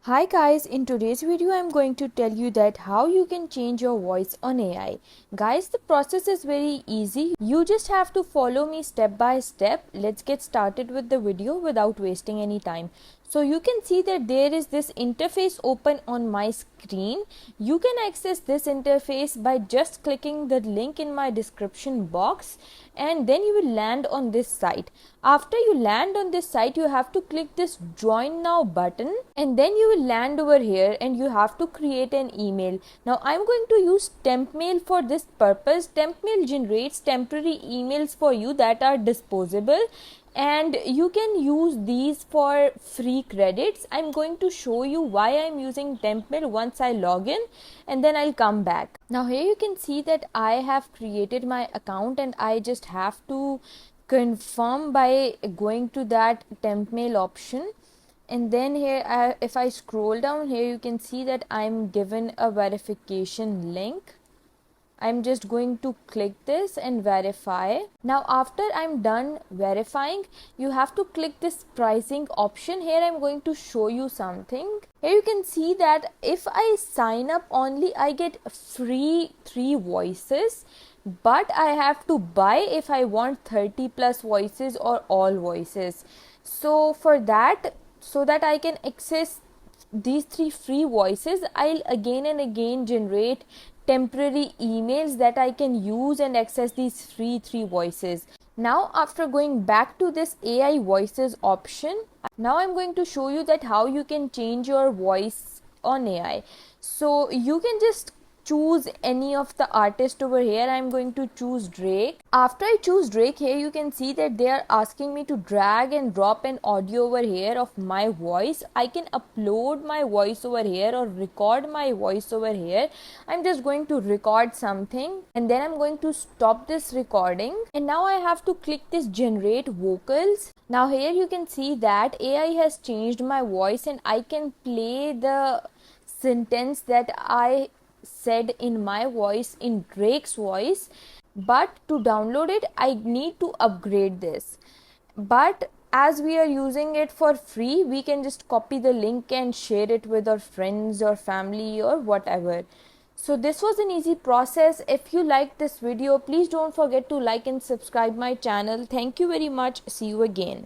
Hi guys, in today's video I'm going to tell you that how you can change your voice on AI. Guys, the process is very easy. You just have to follow me step by step. Let's get started with the video without wasting any time. So you can see that there is this interface open on my screen. You can access this interface by just clicking the link in my description box and then you will land on this site. After you land on this site, you have to click this join now button and then you will land over here and you have to create an email. Now I'm going to use TempMail for this purpose. TempMail generates temporary emails for you that are disposable and you can use these for free credits. I'm going to show you why I'm using TempMail once I log in and then I'll come back. Now here you can see that I have created my account and I just have to confirm by going to that TempMail option. And then here if I scroll down here, you can see that I'm given a verification link. I'm just going to click this and verify. Now after I'm done verifying, you have to click this pricing option. Here I'm going to show you something. Here you can see that if I sign up only, I get free 3 voices, but I have to buy if I want 30 plus voices or all voices. So for that, so that I can access these 3 free voices, I'll again and again generate temporary emails that I can use and access these free 3 voices. Now after going back to this AI voices option, now I'm going to show you that how you can change your voice on AI. So you can just choose any of the artist over here. I'm going to choose Drake. After I choose Drake, here you can see that they are asking me to drag and drop an audio over here of my voice. I can upload my voice over here or record my voice over here. I'm just going to record something and then I'm going to stop this recording, and now I have to click this generate vocals. Now here you can see that AI has changed my voice and I can play the sentence that I said in my voice in Drake's voice, but to download it I need to upgrade this. But as we are using it for free, we can just copy the link and share it with our friends or family or whatever. So this was an easy process. If you liked this video, please don't forget to like and subscribe my channel. Thank you very much. See you again.